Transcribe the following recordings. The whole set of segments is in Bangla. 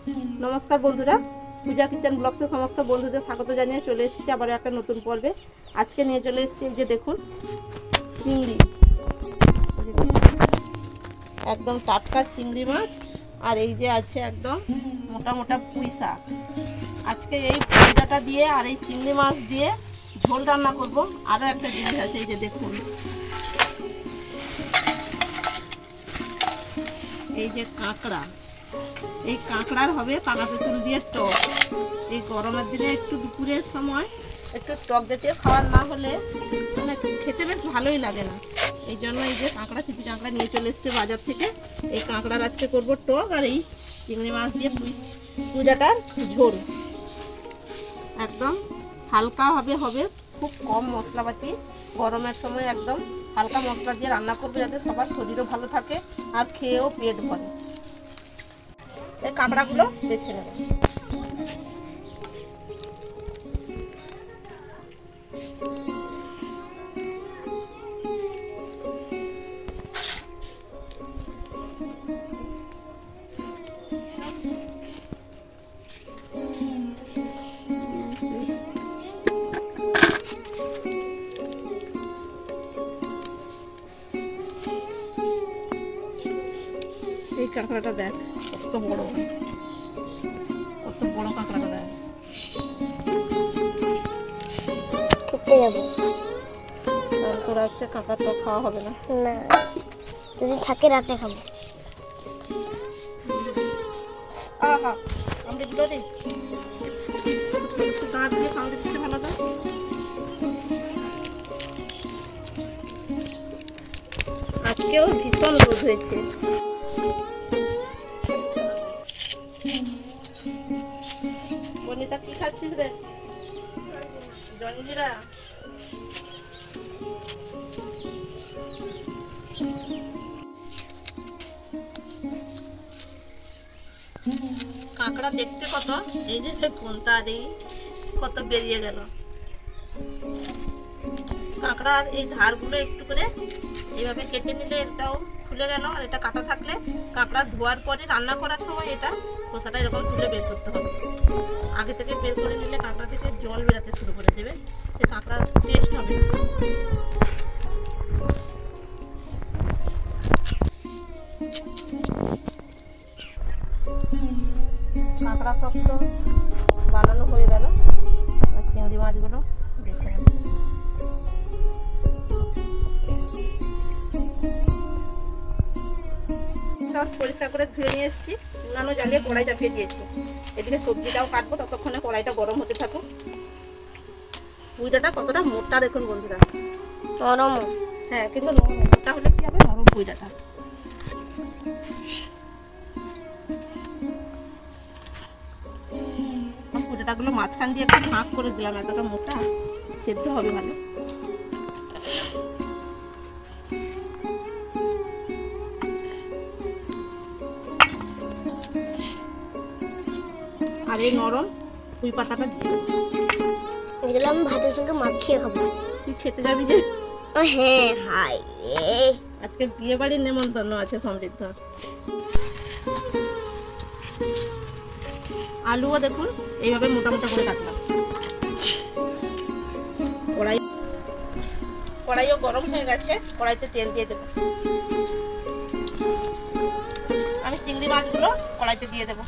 नमस्कार बंधुरा पूजा किचन ब्लग्स समस्त बंधुদের স্বাগত জানিয়ে চলে এসেছি আবার একটা নতুন পর্বে। আজকে নিয়ে চলে এসেছি এই যে দেখুন চিংড়ি, একদম টাটকা চিংড়ি মাছ আর এই যে আছে একদম মোটা মোটা পুঁই শাক। আজকে এই ভাজাটা দিয়ে আর এই চিংড়ি মাছ দিয়ে ঝোল রান্না করব। আরও একটা জিনিস আছে এই যে দেখুন, এই যে কাঁকড়া, এই কাঁকড়ার হবে পাকা তেঁতুল দিয়ে টক। এই গরমের দিনে একটু দুপুরের সময় একটু টক জাতীয় খাবার না হলে মানে খেতে বেশ ভালোই লাগে না। এই জন্য এই যে কাঁকড়া, চিঠি কাঁকড়া নিয়ে চলে এসছে বাজার থেকে। এই কাঁকড়ার আজকে করব টক আর এই চিংড়ি মাছ দিয়ে পূজাটার ঝোল। একদম হালকা হবে, খুব কম মশলাপাতি। গরমের সময় একদম হালকা মশলা দিয়ে রান্না করবে যাতে সবার শরীরও ভালো থাকে আর খেয়েও পেট ভরে। এই কাঁকড়াগুলো বেছে নেব। এই কাঁকড়াটা দেখ কত বড়, কত বড় কাঁকড়াটা দেখ। খেতে যাবো তোর আজকে কাঁকড়া তো খাওয়া হবে না? না, যদি থাকে রাতে খাবো। আহা আমরা দুটো রে কাঁট দিয়ে খাওয়া দিচ্ছে ভালো না। আজকেও ভীষণ রোদ হয়েছে। বনিতা কি খাচ্ছিস রে? জঞ্জিরা। কাঁকড়া দেখতে কত, এই যে কোনটা এই কত বেরিয়ে গেল। কাঁকড়ার এই ধারগুলো একটু করে এইভাবে কেটে নিলে এটাও খুলে গেল। আর এটা কাটা থাকলে কাঁকড়া ধোয়ার পরে রান্না করার সময় এটা খোসাটা এরকম তুলে বের করতে হবে। আগে থেকে বের করে নিলে কাঁকড়া থেকে জল বেরাতে শুরু করে দেবে, সে কাঁকড়ার টেস্ট হবে না। কাঁকড়া সব তো বানানো হয়ে গেল। আর চিংড়ি মাছগুলো দেখে নেব। পরিষ্কার করে ধুয়ে নিয়ে এসেছি, উনানো জ্বালিয়ে কড়াই চাপিয়ে দিয়েছি। এদিকে সবজিটাও কাটবো, ততক্ষণে কড়াইটা গরম হতে থাকুক। পুইডাটা কতটা মোটা দেখুন বন্ধুরা, নরম। হ্যাঁ কিন্তু মোটা হলে কি হবে, নরম পুইডাটা। পুইডাটাগুলো মাঝখান দিয়ে একটু ফাঁক করে দিলাম, এতটা মোটা সেদ্ধ হবে ভালো। আর এই নরম পুঁই পাতাটা দিয়ে এগুলো আমি ভাতের সঙ্গে মাখিয়ে খাবো। তুই খেতে যাবি যে? হ্যাঁ, হাই আজকে বিয়ে বাড়ির নেমন্তন্ন আছে সমৃদ্ধ। আলুও দেখুন এইভাবে মোটা মোটা করে কাটলাম। কড়াইও গরম হয়ে গেছে, কড়াইতে তেল দিয়ে দেবো। আমি চিংড়ি মাছগুলো কড়াইতে দিয়ে দেবো।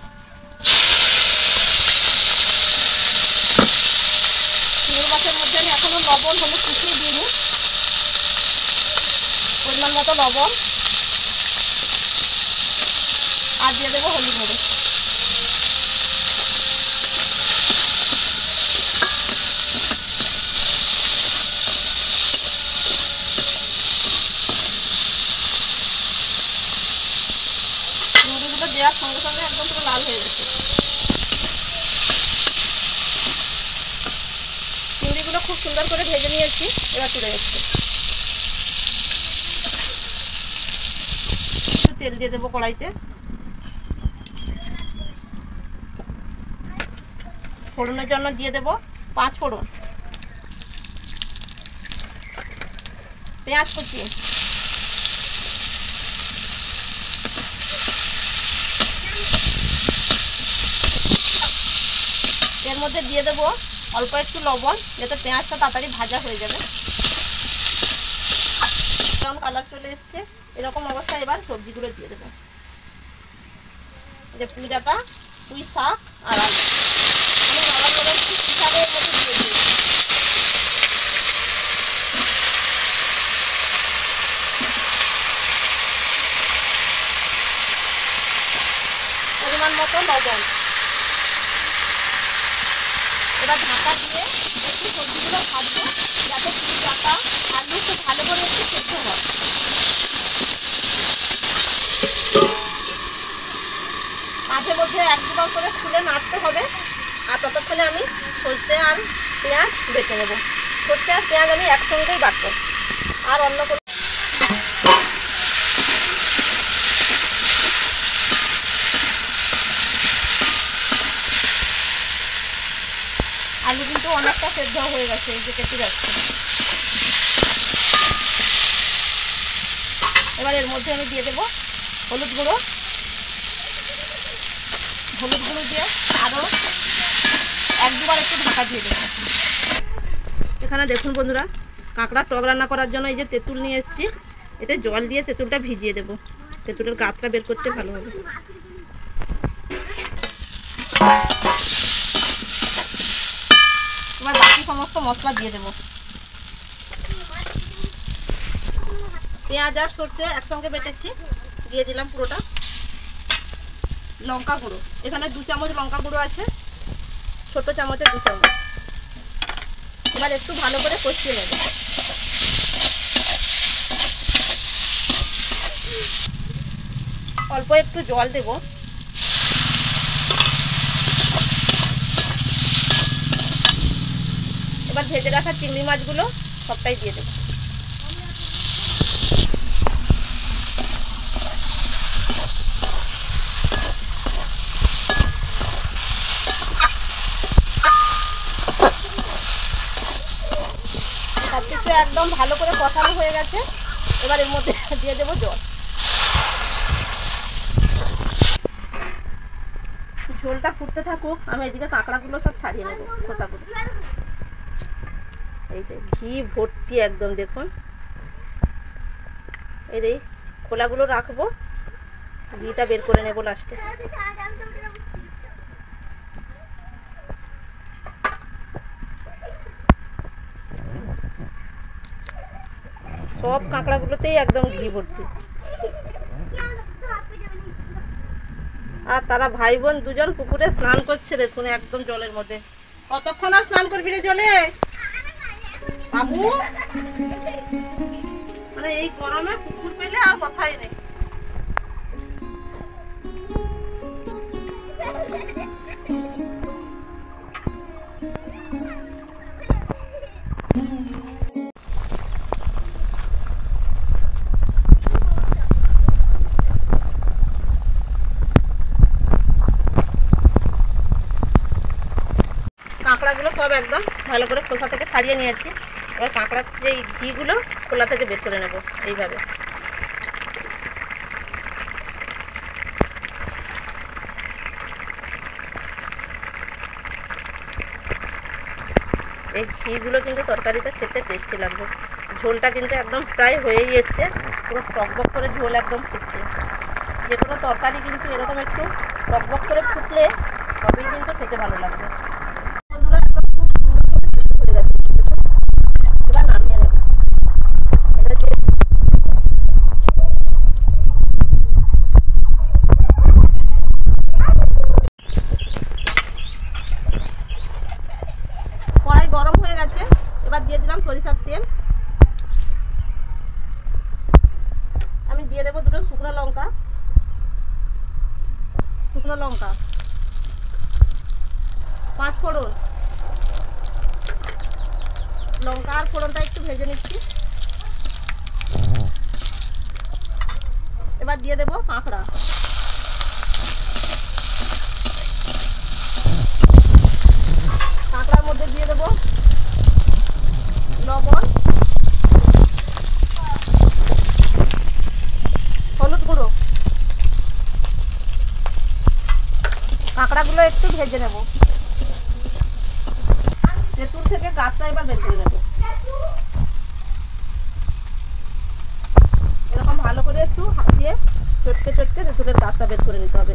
চিংড়ি মাছের মধ্যে আমি এখনো লবণ হলুদ কুচিয়ে দিইনি, পরিমাণ মতো লবণ আর দিয়ে দেবো হলুদ মরিচ। চিংড়িগুলো দেওয়ার সঙ্গে সঙ্গে একদম পুরো লাল হয়ে গেছে। চিংড়িগুলো খুব সুন্দর করে ভেজে নিয়েছি, এবার তুলে যাচ্ছে। তেল দিয়ে দেবো কড়াইতে। ফোড়নের জন্য দিয়ে দেবো 5 ফোড়ন, পেঁয়াজ কুচি, এর মধ্যে দিয়ে দেবো অল্প একটু লবণ, যাতে পেঁয়াজটা তাড়াতাড়ি ভাজা হয়ে যাবে। ব্রাউন কালার চলে এসছে, এরকম অবস্থায় এবার সবজিগুলো দিয়ে দেবো। যে পুঁই ডাঁটা, পুঁই শাক আর আলু পরিমাণ মতো লবণ। এবার ঢাকা দিয়ে একটু সবজিগুলো ভাজবো, যাতে পুঁই ডাঁটা আলু খুব ভালো করে একটু সিদ্ধ হয়। মাঝে মধ্যে এক দুবার করে খুলে নাড়তে হবে। আর ততক্ষণে আমি সরষে আর পেঁয়াজ বেটে নেব। সরষে আর পেঁয়াজ আমি একসঙ্গেই বাটবো, আর অন্য কোনো আলু কিন্তু অনেকটা সেদ্ধ হয়ে গেছে, এই যে কেটে যাচ্ছে। এবার এর মধ্যে আমি দিয়ে দেবো হলুদ গুঁড়ো। হলুদ গুঁড়ো দিয়ে আরও এক দুবার একটু ঢাকা দিয়ে দেবো। এখানে দেখুন বন্ধুরা, কাঁকড়া টক রান্না করার জন্য এই যে তেঁতুল নিয়ে এসেছি, এতে জল দিয়ে তেঁতুলটা ভিজিয়ে দেবো। তেঁতুলের গাছটা বের করতে ভালো হবে। এবার বাকি সমস্ত মশলা দিয়ে দেবো। পেঁয়াজ আর সরষে একসঙ্গে বেটেছি, দিয়ে দিলাম পুরোটা। লঙ্কা গুঁড়ো, এখানে 2 চামচ লঙ্কা গুঁড়ো আছে, ছোট চামচে 2 চামচ। এবার একটু ভালো করে কষিয়ে নেব। অল্প একটু জল দেব। এবার ভেজে রাখা চিংড়ি মাছগুলো সবটাই দিয়ে দেব। সবকিছু একদম ভালো করে কষানো হয়ে গেছে। এবার এর মধ্যে দিয়ে দেবো জল। ঝোলটা ফুটতে থাকুক, আমি এদিকে কাঁকড়াগুলো সব ছাড়িয়ে নেবো খোসাগুলো। এই যে ঘি ভর্তি একদম, দেখুন। এই খোলাগুলো রাখবো, ঘিটা বের করে নেবো লাস্টে। সব কাঁকড়াগুলোতেই একদম ঘি ভর্তি। আর তারা ভাই বোন দুজন পুকুরে স্নান করছে, দেখুন একদম জলের মধ্যে। কতক্ষণ আর স্নান করবি রে জলে বাবু? মানে এই গরমে পুকুর পেলে আর কথাই নেই। কাঁকড়াগুলো সব একদম ভালো করে খোসা থেকে ছাড়িয়ে নিয়েছি। এবার কাঁকড়ার যে ঘিগুলো খোলা থেকে বের করে নেব এইভাবে। এই ঘিগুলো কিন্তু তরকারিতে খেতে টেস্টি লাগবে। ঝোলটা কিন্তু একদম প্রায় হয়েই এসছে, পুরো টকবক করে ঝোল একদম ফুটছে। যে কোনো তরকারি কিন্তু এরকম একটু টকবক করে ফুটলে তবেই কিন্তু খেতে ভালো লাগবে। কড়াই গরম হয়ে গেছে, এবার দিয়ে দিলাম সরিষার তেল। আমি দিয়ে দেবো 2টো শুকনো লঙ্কা, 5 ফোড়ন। লঙ্কা আর ফোড়নটা একটু ভেজে নিচ্ছি। এবার দিয়ে দেবো কাঁকড়া। কাঁকড়ার মধ্যে দিয়ে দেবো লবণ, হলুদ গুঁড়ো। কাঁকড়াগুলো একটু ভেজে নেব। থেকে গাছটা এবার বের করে নেবো। এরকম ভালো করে একটু হাত দিয়ে চটকে চটকে তেঁতুলের গাছটা বের করে নিতে হবে।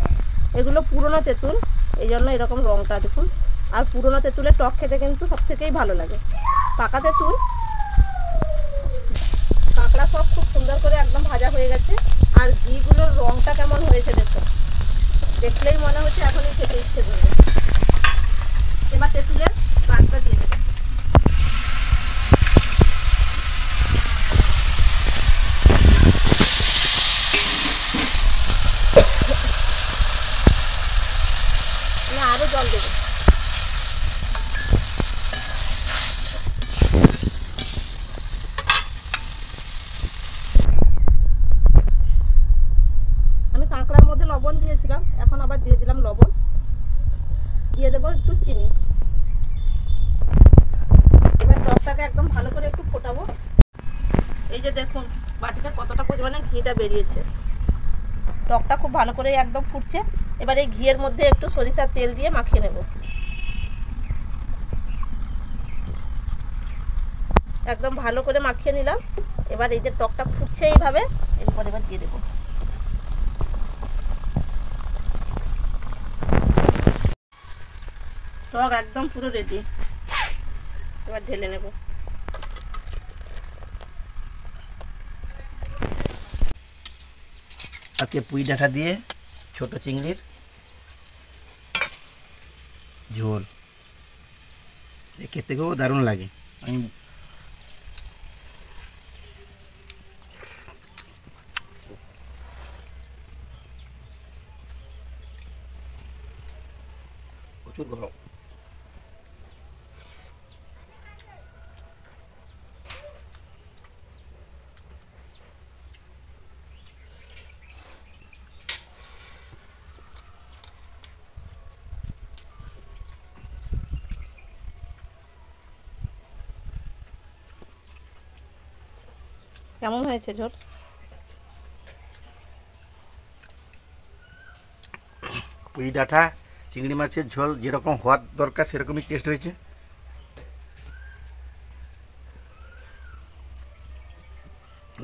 এগুলো পুরোনো তেঁতুল, এই জন্য এরকম রঙটা দেখুন। আর পুরোনো তেঁতুলের টক খেতে কিন্তু সব থেকেই ভালো লাগে। পাকা তেঁতুল কাঁকড়া সব খুব সুন্দর করে একদম ভাজা হয়ে গেছে। আর ঘিগুলোর রঙটা কেমন হয়েছে দেখুন, দেখলেই মনে হচ্ছে এখনই খেতে ইচ্ছে করবে। এবার তেঁতুলের গাছটা দিয়ে দেবো। আরো জল দেবো। আমি কাঁকড়ার মধ্যে লবণ দিয়েছিলাম, এখন আবার দিয়ে দিলাম লবণ, দিয়ে দেবো একটু চিনি। এবার টকটাকে একদম ভালো করে একটু ফোটাবো। এই যে দেখুন বাটিতে কতটা পরিমাণে ঘিটা বেরিয়েছে। টকটা খুব ভালো করে একদম ফুটছে। এবার এই ঘিয়ের মধ্যে একটু সরিষার তেল দিয়ে মাখিয়ে নেব। একদম ভালো করে মাখিয়ে নিলাম। এবার এই যে টকটা ফুটছে এইভাবে, এরপর এবার দিয়ে দেবো। টক একদম পুরো রেডি। এবার ঢেলে নেব। আজকে পুঁই ডাঁটা দিয়ে ছোট চিংড়ির ঝোল খেতে খুব দারুণ লাগে। আমি প্রচুর গরম। কেমন হয়েছে ঝোল? পুঁই ডাঁটা চিংড়ি মাছের ঝোল যেরকম হওয়ার দরকার সেরকমই টেস্ট হয়েছে।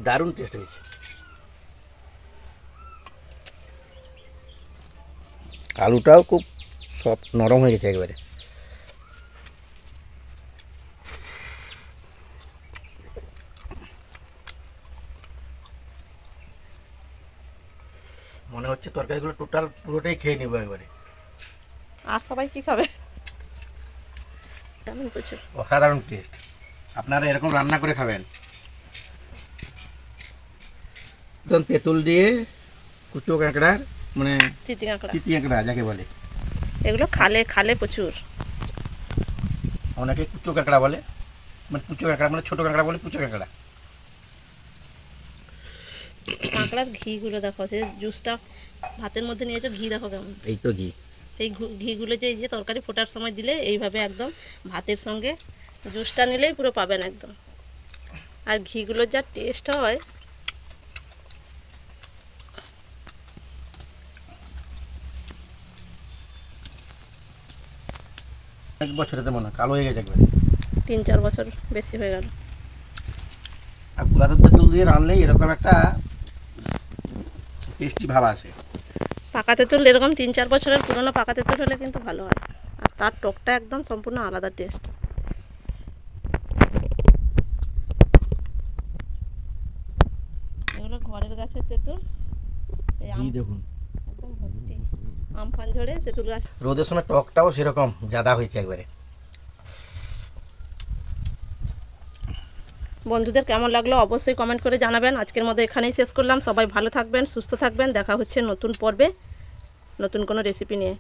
দারুণ টেস্ট হয়েছে। আলুটাও খুব সফট নরম হয়ে গেছে একেবারে। মনে হচ্ছে তরকারিগুলো টোটাল পুরোটাই খেয়ে নেবো একবারে। আর সবাই কি খাবে? কেমন প্রচুর অসাধারণ টেস্ট। আপনারা এরকম রান্না করে খাবেন। তেঁতুল দিয়ে কুচো কাঁকড়ার মানে চিতি কাঁকড়া, চিতি কাঁকড়া যাকে বলে, এগুলো খালে খালে প্রচুর। অনেকে কুচো কাঁকড়া বলে, মানে কুচো কাঁকড়া মানে ছোটো কাঁকড়া বলে কুচো কাঁকড়া। কাঁকড়ার ঘিগুলো দেখো, সে জুসটা ভাতের মধ্যে নিয়েছো, ঘি দেখো কেমন। এই তো ঘি। এই ঘিগুলো যে এই যে তরকারি ফোটার সময় দিলে এইভাবে একদম ভাতের সঙ্গে জুসটা নিলেই পুরো পাবেন একদম। আর ঘিগুলোর যা টেস্ট হয়, এক বছরেতে মনে হয় কালো হয়ে গেছে একবারে। 3-4 বছর বেশি হয়ে গেল। আর গুঁড়া দুধ তেঁতুল দিয়ে রানলেই এরকম একটা টেস্টি ভাব আসে। পাকা তেঁতুল এরকম 3-4 বছরের পুরনো পাকা তেঁতুল হলে কিন্তু ভালো হয়। আর তার টকটা একদম সম্পূর্ণ আলাদা টেস্ট। এগুলো ঘরের গাছের তেঁতুল। এই আম দেখুন একদম ভর্তি আমফান ঝরে তেঁতুল গাছ। রোদের সময় টকটাও সেরকম জাদা হয়েছে একবারে। বন্ধুদের কেমন লাগলো অবশ্যই কমেন্ট করে জানাবেন। আজকের মতো এখানেই শেষ করলাম। সবাই ভালো থাকবেন, সুস্থ থাকবেন। দেখা হচ্ছে নতুন পর্বে নতুন কোনো রেসিপি নিয়ে।